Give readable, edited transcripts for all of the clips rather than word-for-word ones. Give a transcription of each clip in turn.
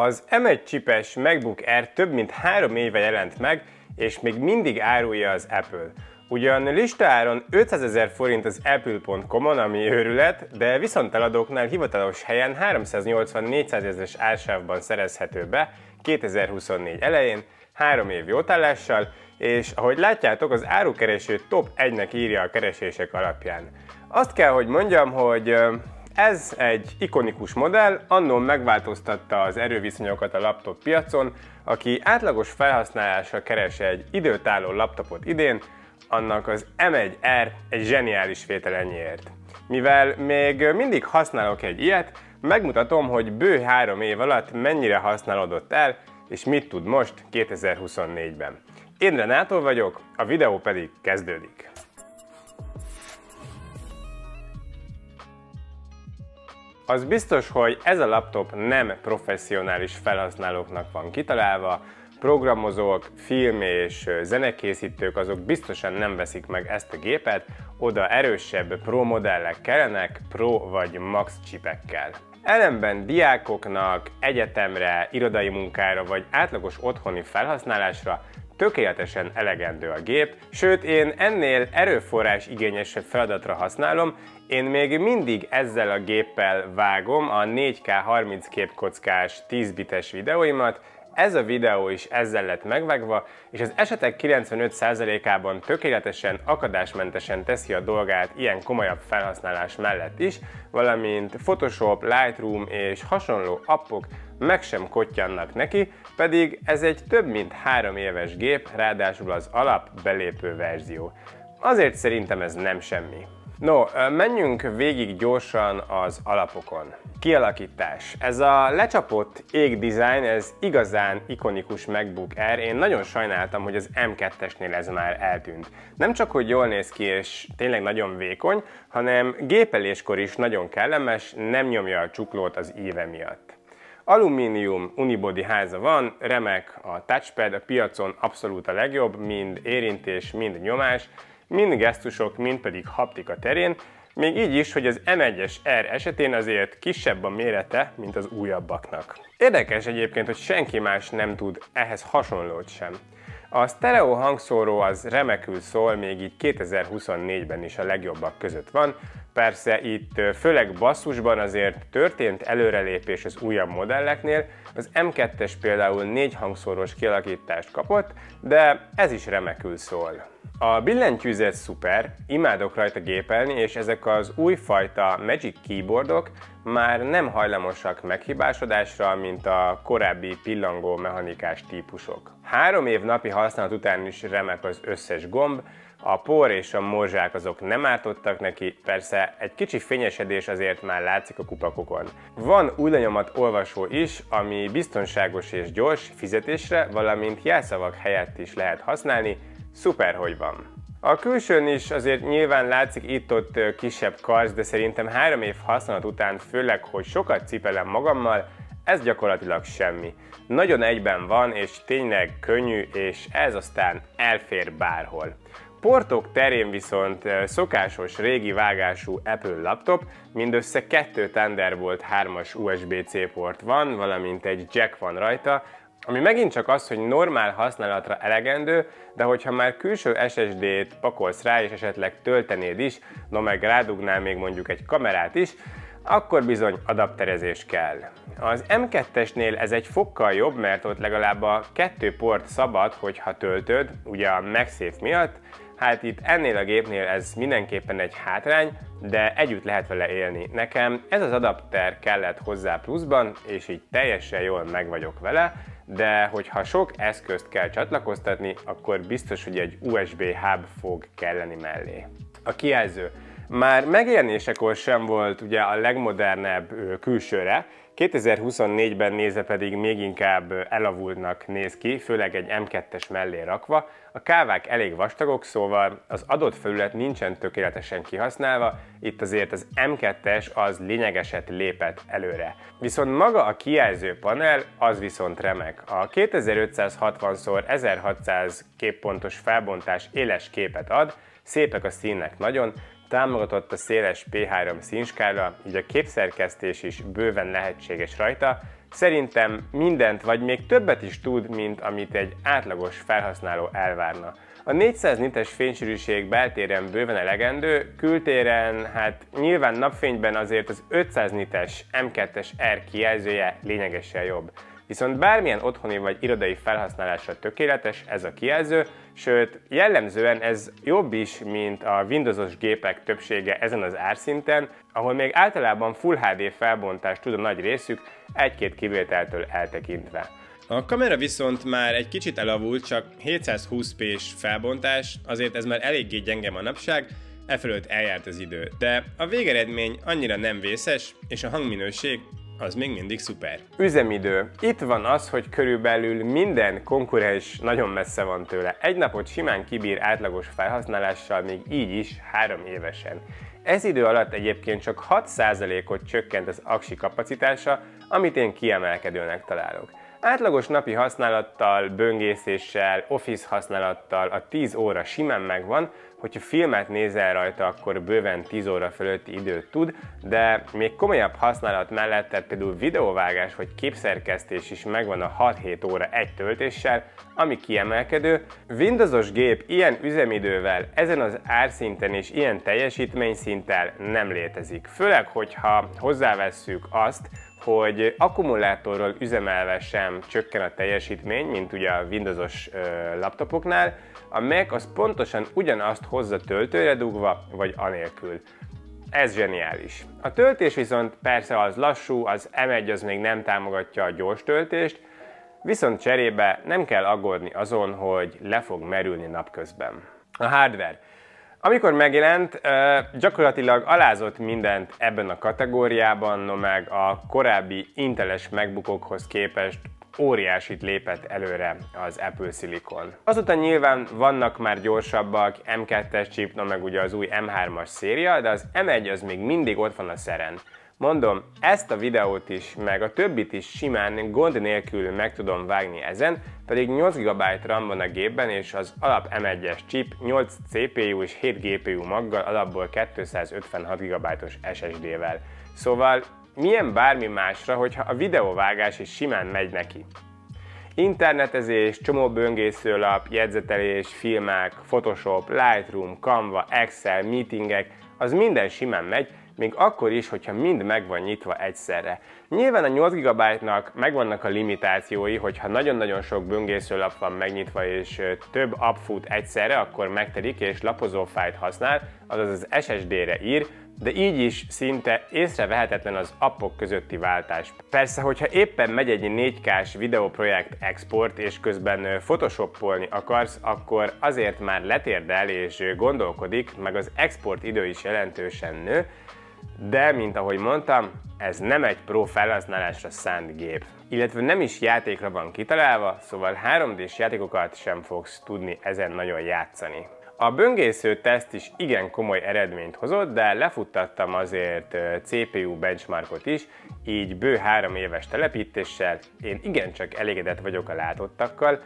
Az M1 csipes MacBook Air több mint 3 éve jelent meg, és még mindig árulja az Apple. Ugyan listaáron 500 000 forint az apple.com-on, ami őrület, de viszonteladóknál hivatalos helyen 380-400 ezeres ársávban szerezhető be 2024 elején, 3 év jótállással, és ahogy látjátok, az árukereső top 1-nek írja a keresések alapján. Azt kell, hogy mondjam, hogy ez egy ikonikus modell, annól megváltoztatta az erőviszonyokat a laptop piacon. Aki átlagos felhasználásra keres egy időtálló laptopot idén, annak az M1R egy zseniális vétel ennyiért. Mivel még mindig használok egy ilyet, megmutatom, hogy bő 3 év alatt mennyire használódott el, és mit tud most 2024-ben. Én Renától vagyok, a videó pedig kezdődik. Az biztos, hogy ez a laptop nem professzionális felhasználóknak van kitalálva, programozók, film és zenekészítők azok biztosan nem veszik meg ezt a gépet, oda erősebb Pro modellek kellenek, Pro vagy Max csipekkel. Ellenben diákoknak, egyetemre, irodai munkára vagy átlagos otthoni felhasználásra tökéletesen elegendő a gép, sőt én ennél erőforrás igényesebb feladatra használom, én még mindig ezzel a géppel vágom a 4K 30 képkockás 10 bites videóimat, ez a videó is ezzel lett megvágva, és az esetek 95%-ában tökéletesen, akadásmentesen teszi a dolgát ilyen komolyabb felhasználás mellett is, valamint Photoshop, Lightroom és hasonló appok meg sem kottyannak neki, pedig ez egy több mint 3 éves gép, ráadásul az alap belépő verzió. Azért szerintem ez nem semmi. No, menjünk végig gyorsan az alapokon. Kialakítás. Ez a lecsapott égdesign, ez igazán ikonikus MacBook Air. Én nagyon sajnáltam, hogy az M2-esnél ez már eltűnt. Nem csak, hogy jól néz ki és tényleg nagyon vékony, hanem gépeléskor is nagyon kellemes, nem nyomja a csuklót az íve miatt. Alumínium unibody háza van, remek a touchpad, a piacon abszolút a legjobb, mind érintés, mind nyomás, mind gesztusok, mind pedig haptika terén, még így is, hogy az M1-es R esetén azért kisebb a mérete, mint az újabbaknak. Érdekes egyébként, hogy senki más nem tud ehhez hasonlót sem. A sztereó hangszóró az remekül szól, még így 2024-ben is a legjobbak között van. Persze itt főleg basszusban azért történt előrelépés az újabb modelleknél, az M2-es például 4 hangszóros kialakítást kapott, de ez is remekül szól. A billentyűzet szuper, imádok rajta gépelni, és ezek az újfajta Magic Keyboardok már nem hajlamosak meghibásodásra, mint a korábbi pillangó mechanikás típusok. 3 év napi használat után is remek az összes gomb, a por és a morzsák azok nem ártottak neki, persze egy kicsi fényesedés azért már látszik a kupakokon. Van új lenyomat olvasó is, ami biztonságos és gyors fizetésre, valamint jelszavak helyett is lehet használni, szuper, hogy van. A külsőn is azért nyilván látszik itt-ott kisebb karc, de szerintem 3 év használat után, főleg, hogy sokat cipelem magammal, ez gyakorlatilag semmi. Nagyon egyben van, és tényleg könnyű, és ez aztán elfér bárhol. Portok terén viszont szokásos régi vágású Apple laptop, mindössze 2 Thunderbolt 3-as USB-C port van, valamint egy jack van rajta, ami megint csak az, hogy normál használatra elegendő, de hogyha már külső SSD-t pakolsz rá és esetleg töltenéd is, no meg rádugnál még mondjuk egy kamerát is, akkor bizony adapterezés kell. Az M2-esnél ez egy fokkal jobb, mert ott legalább a 2 port szabad, hogyha töltöd, ugye a MagSafe miatt. Hát itt ennél a gépnél ez mindenképpen egy hátrány, de együtt lehet vele élni. Nekem ez az adapter kellett hozzá pluszban, és így teljesen jól meg vagyok vele, de hogyha sok eszközt kell csatlakoztatni, akkor biztos, hogy egy USB hub fog kelleni mellé. A kijelző. Már megjelenésekor sem volt ugye a legmodernebb külsőre, 2024-ben nézve pedig még inkább elavultnak néz ki, főleg egy M2-es mellé rakva. A kávák elég vastagok, szóval az adott felület nincsen tökéletesen kihasználva, itt azért az M2-es az lényegeset lépett előre. Viszont maga a kijelző panel az viszont remek. A 2560x1600 képpontos felbontás éles képet ad, szépek a színek nagyon, támogatott a széles P3 színskála, így a képszerkesztés is bőven lehetséges rajta, Szerintem mindent vagy még többet is tud, mint amit egy átlagos felhasználó elvárna. A 400 nites fénysűrűség beltéren bőven elegendő, kültéren hát nyilván napfényben azért az 500 nites M2-es R kijelzője lényegesen jobb. Viszont bármilyen otthoni vagy irodai felhasználásra tökéletes ez a kijelző, sőt jellemzően ez jobb is, mint a Windowsos gépek többsége ezen az árszinten, ahol még általában Full HD felbontást tud a nagy részük, egy-két kivételtől eltekintve. A kamera viszont már egy kicsit elavult, csak 720p-s felbontás, azért ez már eléggé gyenge manapság, efölött eljárt az idő, de a végeredmény annyira nem vészes, és a hangminőség az még mindig szuper. Üzemidő. Itt van az, hogy körülbelül minden konkurens nagyon messze van tőle. Egy napot simán kibír átlagos felhasználással, még így is 3 évesen. Ez idő alatt egyébként csak 6%-ot csökkent az aksi kapacitása, amit én kiemelkedőnek találok. Átlagos napi használattal, böngészéssel, office használattal a 10 óra simán megvan, hogyha filmet nézel rajta, akkor bőven 10 óra fölötti időt tud, de még komolyabb használat mellett, tehát például videóvágás vagy képszerkesztés is megvan a 6-7 óra egy töltéssel, ami kiemelkedő. Windowsos gép ilyen üzemidővel, ezen az árszinten és ilyen teljesítményszinttel nem létezik. Főleg, hogyha hozzávesszük azt, hogy akkumulátorról üzemelve sem csökken a teljesítmény, mint ugye a Windowsos laptopoknál, a Mac az pontosan ugyanazt hozza töltőre dugva, vagy anélkül. Ez zseniális. A töltés viszont persze az lassú, az M1 az még nem támogatja a gyors töltést, viszont cserébe nem kell aggódni azon, hogy le fog merülni napközben. A hardware. Amikor megjelent, gyakorlatilag alázott mindent ebben a kategóriában, no meg a korábbi Inteles MacBookokhoz képest óriásit lépett előre az Apple Silicon. Azután nyilván vannak már gyorsabbak, M2-es chip, no meg ugye az új M3-as széria, de az M1 az még mindig ott van a szeren. Mondom, ezt a videót is, meg a többit is simán, gond nélkül meg tudom vágni ezen, pedig 8 GB RAM van a gépben, és az alap M1-es chip 8 CPU és 7 GPU maggal, alapból 256 GB-os SSD-vel. Szóval milyen bármi másra, hogyha a videóvágás is simán megy neki. Internetezés, csomó böngészőlap, jegyzetelés, filmek, Photoshop, Lightroom, Canva, Excel, meetingek, az minden simán megy, még akkor is, hogyha mind meg van nyitva egyszerre. Nyilván a 8 GB-nak megvannak a limitációi, hogyha nagyon-nagyon sok böngészőlap van megnyitva és több app fut egyszerre, akkor megtelik és lapozófájlt használ, azaz az SSD-re ír, de így is szinte észrevehetetlen az appok közötti váltás. Persze, hogyha éppen megy egy 4K-s videóprojekt export, és közben photoshopolni akarsz, akkor azért már letérdel és gondolkodik, meg az export idő is jelentősen nő, de, mint ahogy mondtam, ez nem egy pro felhasználásra szánt gép. Illetve nem is játékra van kitalálva, szóval 3D-s játékokat sem fogsz tudni ezen nagyon játszani. A böngésző teszt is igen komoly eredményt hozott, de lefuttattam azért CPU benchmarkot is, így bő 3 éves telepítéssel én igencsak elégedett vagyok a látottakkal.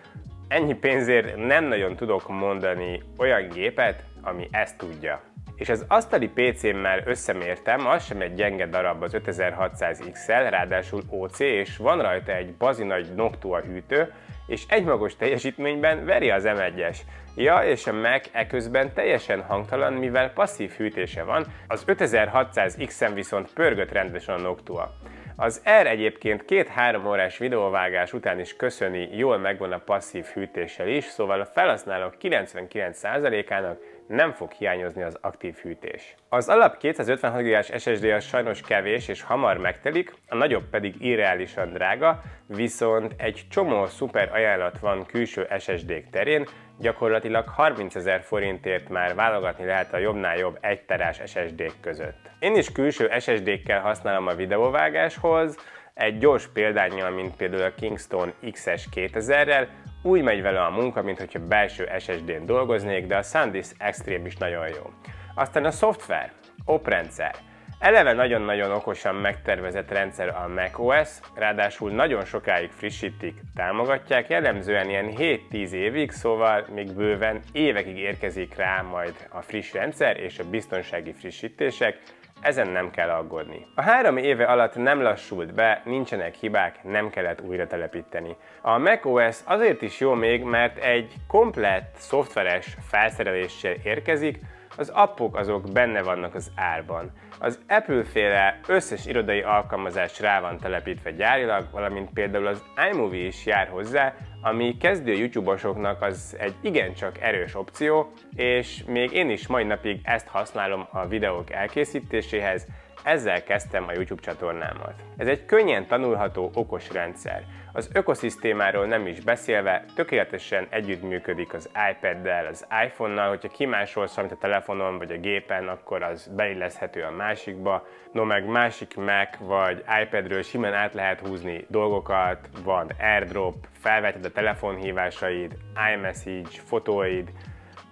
Ennyi pénzért nem nagyon tudok mondani olyan gépet, ami ezt tudja. És az asztali PC-mmel összemértem, az sem egy gyenge darab az 5600 XL, ráadásul OC, és van rajta egy bazinagy Noctua hűtő, és egymagos teljesítményben veri az M1-es. Ja, és a Mac eközben teljesen hangtalan, mivel passzív hűtése van, az 5600 X-en viszont pörgött rendesen a Noctua. Az R egyébként 2-3 órás videóvágás után is köszöni, jól megvan a passzív hűtéssel is, szóval a felhasználók 99%-ának nem fog hiányozni az aktív hűtés. Az alap 256 GB-s SSD az sajnos kevés és hamar megtelik, a nagyobb pedig irreálisan drága, viszont egy csomó szuper ajánlat van külső SSD-k terén, gyakorlatilag 30 000 forintért már válogatni lehet a jobbnál jobb 1 terás SSD-k között. Én is külső SSD-kkel használom a videóvágáshoz, egy gyors példánnyal, mint például a Kingston XS 2000-rel, úgy megy vele a munka, mint hogyha belső SSD-n dolgoznék, de a SanDisk Extreme is nagyon jó. Aztán a szoftver, oprendszer. Eleve nagyon-nagyon okosan megtervezett rendszer a macOS, ráadásul nagyon sokáig frissítik, támogatják, jellemzően ilyen 7-10 évig, szóval még bőven évekig érkezik rá majd a friss rendszer és a biztonsági frissítések. ezen nem kell aggódni. A 3 éve alatt nem lassult be, nincsenek hibák, nem kellett újra telepíteni. A macOS azért is jó még, mert egy komplett szoftveres felszereléssel érkezik, az appok azok benne vannak az árban. Az Apple-féle összes irodai alkalmazás rá van telepítve gyárilag, valamint például az iMovie is jár hozzá, ami kezdő YouTube-osoknak az egy igencsak erős opció, és még én is mai napig ezt használom a videók elkészítéséhez, ezzel kezdtem a YouTube csatornámat. Ez egy könnyen tanulható okos rendszer. Az ökoszisztémáról nem is beszélve, tökéletesen együttműködik az iPad-del, az iPhone-nal, hogyha kimásolsz valamit a telefonon vagy a gépen, akkor az beilleszthető a másikba. No meg másik Mac vagy iPad-ről simán át lehet húzni dolgokat, van AirDrop, felveted a telefonhívásaid, iMessage, fotóid,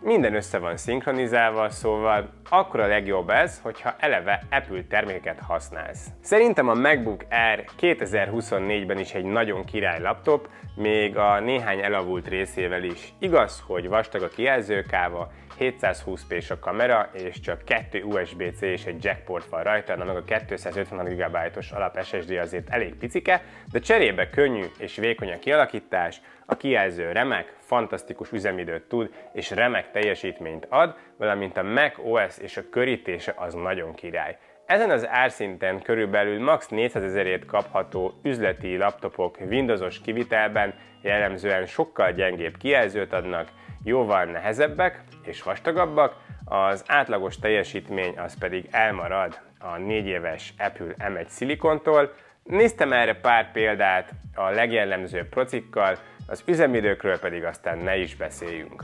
minden össze van szinkronizálva, szóval akkor a legjobb ez, hogyha eleve Apple termékeket használsz. Szerintem a MacBook Air 2024-ben is egy nagyon király laptop, még a néhány elavult részével is. Igaz, hogy vastag a kijelzőkáva, 720p-s a kamera, és csak 2 USB-C és egy jackport van rajta, meg a 256 GB-os alap SSD azért elég picike, de cserébe könnyű és vékony a kialakítás, a kijelző remek, fantasztikus üzemidőt tud és remek teljesítményt ad, valamint a macOS és a körítése az nagyon király. Ezen az árszinten körülbelül max. 400 000-ért kapható üzleti laptopok Windowsos kivitelben jellemzően sokkal gyengébb kijelzőt adnak, jóval nehezebbek és vastagabbak, az átlagos teljesítmény az pedig elmarad a 4 éves Apple M1 szilikontól. Néztem erre pár példát a legjellemzőbb procikkal, az üzemidőkről pedig aztán ne is beszéljünk.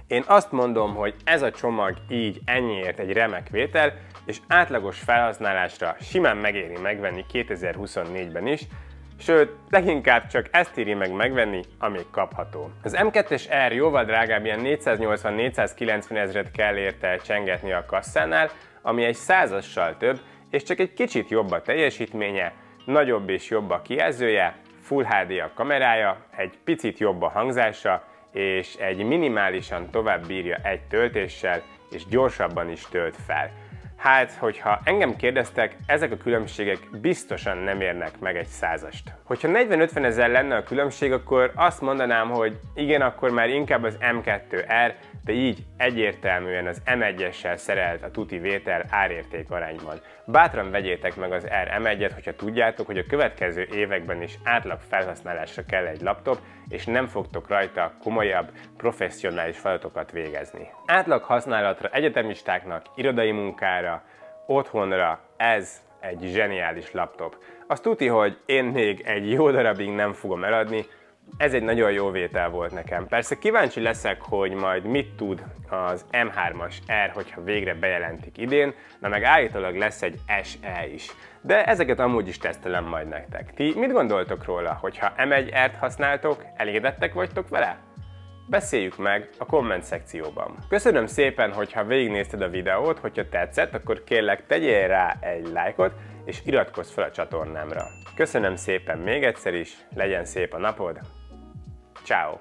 Én azt mondom, hogy ez a csomag így ennyiért egy remek vétel, és átlagos felhasználásra simán megéri megvenni 2024-ben is, sőt, leginkább csak ezt éri meg megvenni, amíg kapható. Az M2-es R jóval drágább, ilyen 480-490 ezret kell érte csengetni a kasszánál, ami egy 100-assal több, és csak egy kicsit jobb a teljesítménye, nagyobb és jobb a kijelzője, Full HD a kamerája, egy picit jobb a hangzása, és egy minimálisan tovább bírja egy töltéssel, és gyorsabban is tölt fel. Hát, hogyha engem kérdeztek, ezek a különbségek biztosan nem érnek meg egy 100-ast. Hogyha 40-50 ezer lenne a különbség, akkor azt mondanám, hogy igen, akkor már inkább az M2R, de így egyértelműen az M1-essel szerelt a tuti vétel árérték arányban. Bátran vegyétek meg az R M1-et, hogyha tudjátok, hogy a következő években is átlag felhasználásra kell egy laptop, és nem fogtok rajta komolyabb, professzionális feladatokat végezni. Átlag használatra egyetemistáknak, irodai munkára, otthonra ez egy zseniális laptop. Azt tuti, hogy én még egy jó darabig nem fogom eladni, ez egy nagyon jó vétel volt nekem. Persze kíváncsi leszek, hogy majd mit tud az M3-as R, hogyha végre bejelentik idén, na meg állítólag lesz egy SE is. De ezeket amúgy is tesztelem majd nektek. Ti mit gondoltok róla, hogyha M1R-t használtok, elégedettek vagytok vele? Beszéljük meg a komment szekcióban. Köszönöm szépen, hogyha végignézted a videót, hogyha tetszett, akkor kérlek tegyél rá egy lájkot, és iratkozz fel a csatornámra. Köszönöm szépen még egyszer is, legyen szép a napod! Ciao.